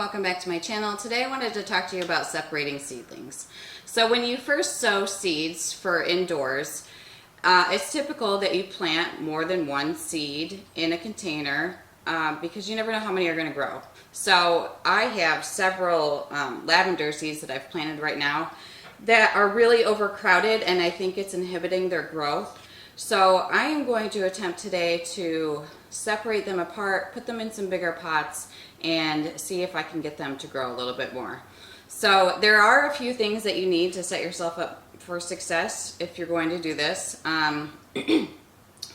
welcome back to my channel. Today I wanted to talk to you about separating seedlings. So when you first sow seeds for indoors, it's typical that you plant more than one seed in a container because you never know how many are going to grow. So I have several lavender seeds that I've planted right now that are really overcrowded, and I think it's inhibiting their growth. So I am going to attempt today to separate them apart, put them in some bigger pots, and see if I can get them to grow a little bit more. So there are a few things that you need to set yourself up for success if you're going to do this.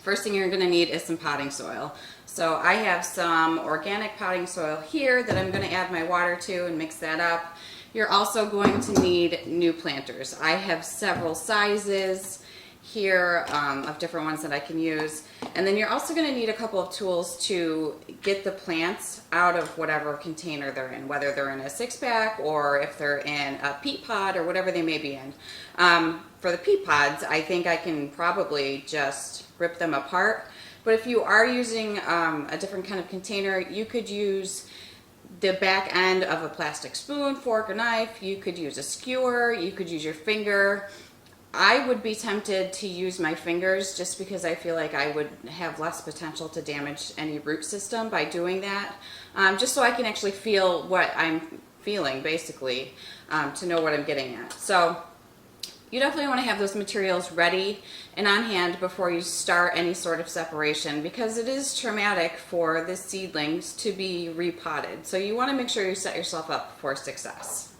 First thing you're going to need is some potting soil. So I have some organic potting soil here that I'm going to add my water to and mix that up. You're also going to need new planters. I have several sizes here of different ones that I can use. And then you're also going to need a couple of tools to get the plants out of whatever container they're in, whether they're in a 6-pack or if they're in a peat pod or whatever they may be in. For the peat pods, I think I can probably just rip them apart. But if you are using a different kind of container, you could use the back end of a plastic spoon, fork, or knife. You could use a skewer. You could use your finger. I would be tempted to use my fingers just because I feel like I would have less potential to damage any root system by doing that. Just so I can actually feel what I'm feeling, basically, to know what I'm getting at. So you definitely want to have those materials ready and on hand before you start any sort of separation, because it is traumatic for the seedlings to be repotted. So you want to make sure you set yourself up for success.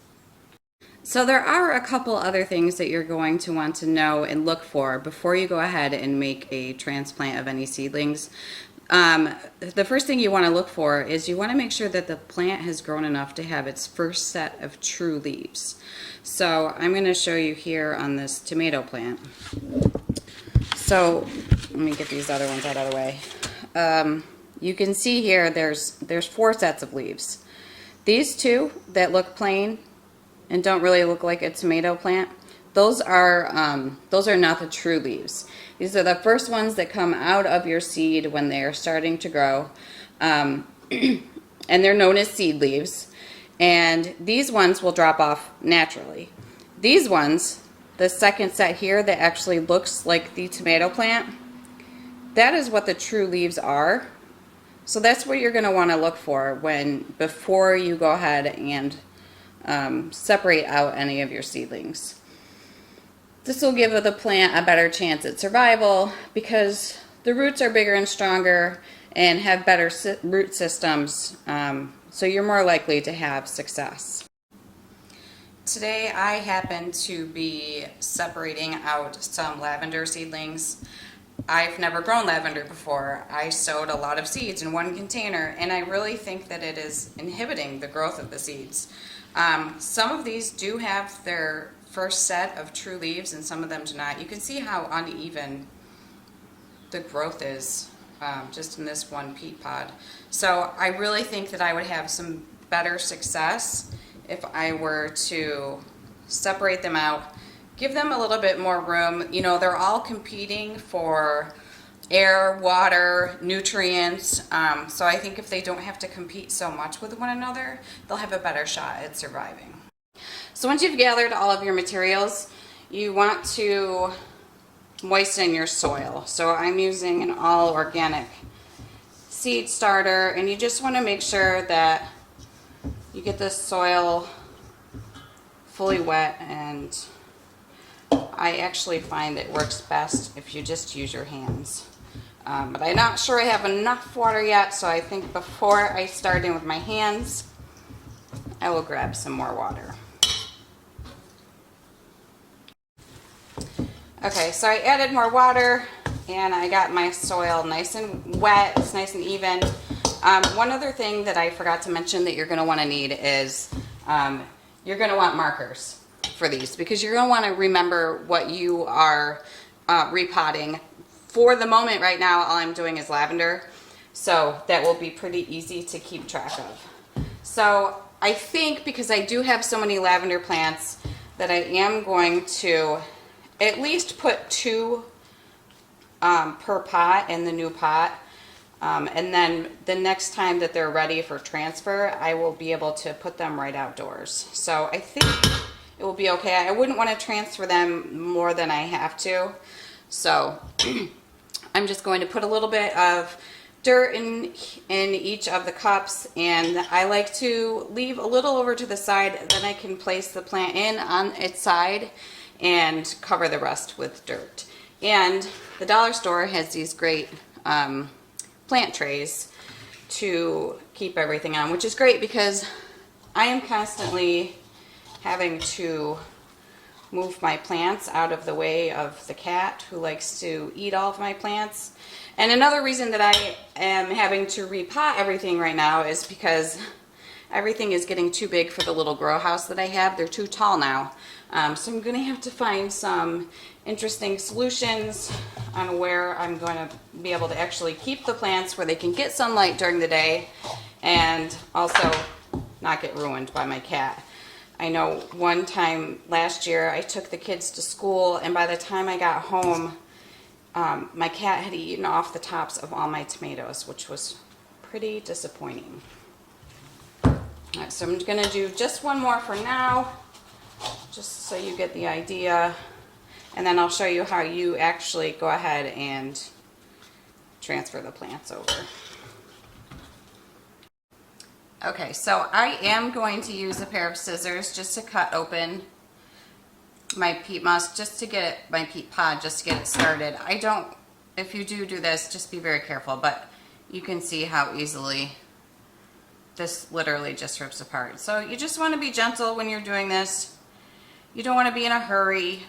So there are a couple other things that you're going to want to know and look for before you go ahead and make a transplant of any seedlings. The first thing you want to look for is you want to make sure that the plant has grown enough to have its first set of true leaves. So I'm going to show you here on this tomato plant. So let me get these other ones out of the way. You can see here there's 4 sets of leaves. These 2 that look plain and don't really look like a tomato plant, those are not the true leaves. These are the first ones that come out of your seed when they're starting to grow, and they're known as seed leaves. And these ones will drop off naturally. These ones, the second set here that actually looks like the tomato plant, that is what the true leaves are. So that's what you're going to want to look for before you go ahead and separate out any of your seedlings. This will give the plant a better chance at survival because the roots are bigger and stronger and have better root systems, so you're more likely to have success. Today I happen to be separating out some lavender seedlings. I've never grown lavender before. I sowed a lot of seeds in one container, and I really think that it is inhibiting the growth of the seeds. Some of these do have their first set of true leaves and some of them do not. You can see how uneven the growth is just in this one peat pod. So I really think that I would have some better success if I were to separate them out, give them a little bit more room. You know, they're all competing for air, water, nutrients, so I think if they don't have to compete so much with one another, they'll have a better shot at surviving. So once you've gathered all of your materials, you want to moisten your soil. So I'm using an all organic seed starter, and you just want to make sure that you get this soil fully wet, and I actually find it works best if you just use your hands. But I'm not sure I have enough water yet, so I think before I start in with my hands, I will grab some more water. Okay, so I added more water, and I got my soil nice and wet. It's nice and even. One other thing that I forgot to mention that you're going to want to need is you're going to want markers for these, because you're going to want to remember what you are repotting. For the moment right now, all I'm doing is lavender, so that will be pretty easy to keep track of. So I think because I do have so many lavender plants that I am going to at least put 2 per pot in the new pot. And then the next time that they're ready for transfer, I will be able to put them right outdoors. So I think it will be okay. I wouldn't want to transfer them more than I have to. So I'm just going to put a little bit of dirt in each of the cups, and I like to leave a little over to the side, then I can place the plant in on its side and cover the rest with dirt. And the dollar store has these great plant trays to keep everything on, which is great because I am constantly having to move my plants out of the way of the cat who likes to eat all of my plants. And another reason that I am having to repot everything right now is because everything is getting too big for the little grow house that I have. They're too tall now. So I'm going to have to find some interesting solutions on where I'm going to be able to actually keep the plants where they can get sunlight during the day and also not get ruined by my cat. I know one time last year I took the kids to school, and by the time I got home, my cat had eaten off the tops of all my tomatoes, which was pretty disappointing. All right, so I'm going to do just one more for now, just so you get the idea, and then I'll show you how you actually go ahead and transfer the plants over. Okay, so I am going to use a pair of scissors just to cut open my peat moss, just to get my peat pod, just to get it started. I don't, if you do this, just be very careful, but you can see how easily this literally just rips apart. So you just want to be gentle when you're doing this. You don't want to be in a hurry.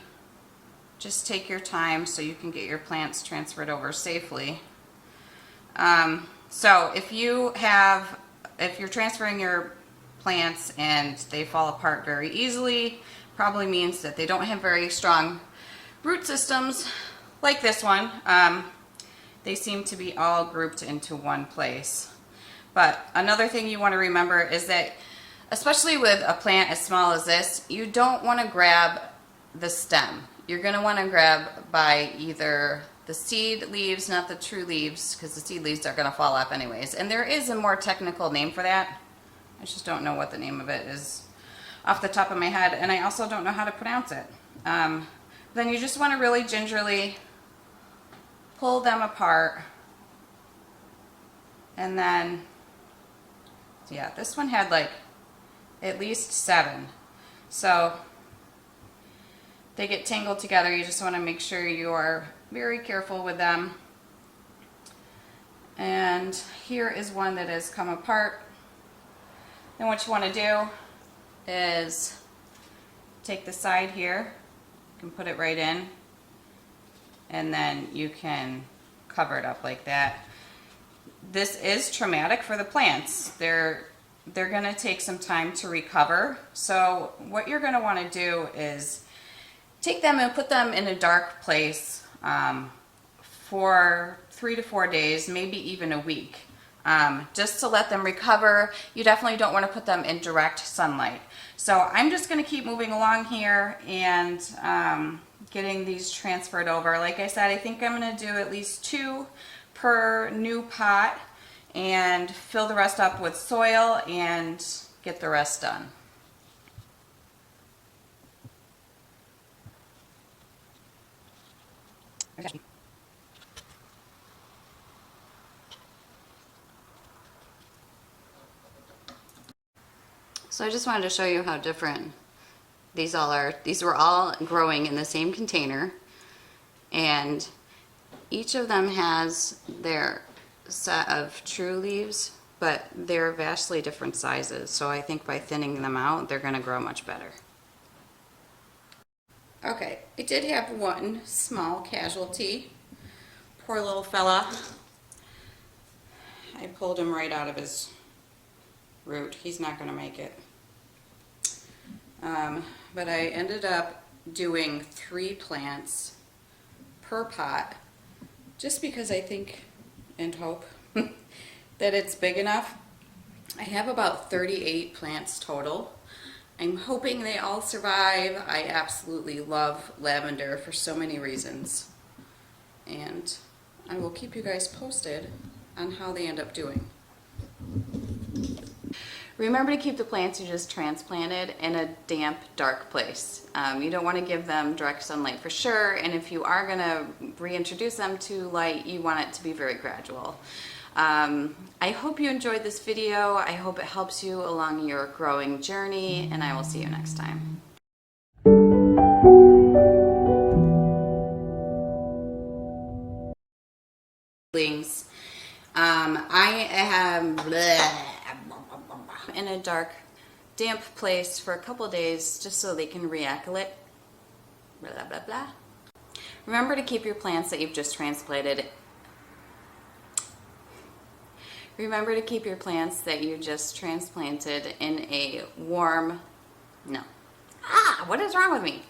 Just take your time so you can get your plants transferred over safely. So if you're transferring your plants and they fall apart very easily, probably means that they don't have very strong root systems like this one. They seem to be all grouped into one place. But another thing you want to remember is that, especially with a plant as small as this, you don't want to grab the stem. You're going to want to grab by either the seed leaves, not the true leaves, because the seed leaves are going to fall off anyways. And there is a more technical name for that. I just don't know what the name of it is off the top of my head, and I also don't know how to pronounce it. Then you just want to really gingerly pull them apart, and then, yeah, this one had like at least 7. So they get tangled together. You just want to make sure you are very careful with them. And here is one that has come apart. Then what you want to do is take the side here, you can put it right in, and then you can cover it up like that. This is traumatic for the plants. They're going to take some time to recover. So what you're going to want to do is take them and put them in a dark place for 3 to 4 days, maybe even a week, just to let them recover. You definitely don't want to put them in direct sunlight. So I'm just going to keep moving along here and getting these transferred over. Like I said, I think I'm going to do at least 2 per new pot and fill the rest up with soil and get the rest done. Okay. So I just wanted to show you how different these all are. These were all growing in the same container, and each of them has their set of true leaves, but they're vastly different sizes. So I think by thinning them out, they're going to grow much better. Okay, I did have one small casualty. Poor little fella. I pulled him right out of his root. He's not going to make it. But I ended up doing 3 plants per pot, just because I think and hope that it's big enough. I have about 38 plants total. I'm hoping they all survive. I absolutely love lavender for so many reasons, and I will keep you guys posted on how they end up doing. Remember to keep the plants you just transplanted in a damp, dark place. You don't want to give them direct sunlight for sure, and if you are going to reintroduce them to light, you want it to be very gradual. I hope you enjoyed this video. I hope it helps you along your growing journey, and I will see you next time. I am in a dark, damp place for a couple days just so they can reacclimate. Blah, blah, blah. Remember to keep your plants that you've just transplanted. Remember to keep your plants that you just transplanted in a warm, what is wrong with me?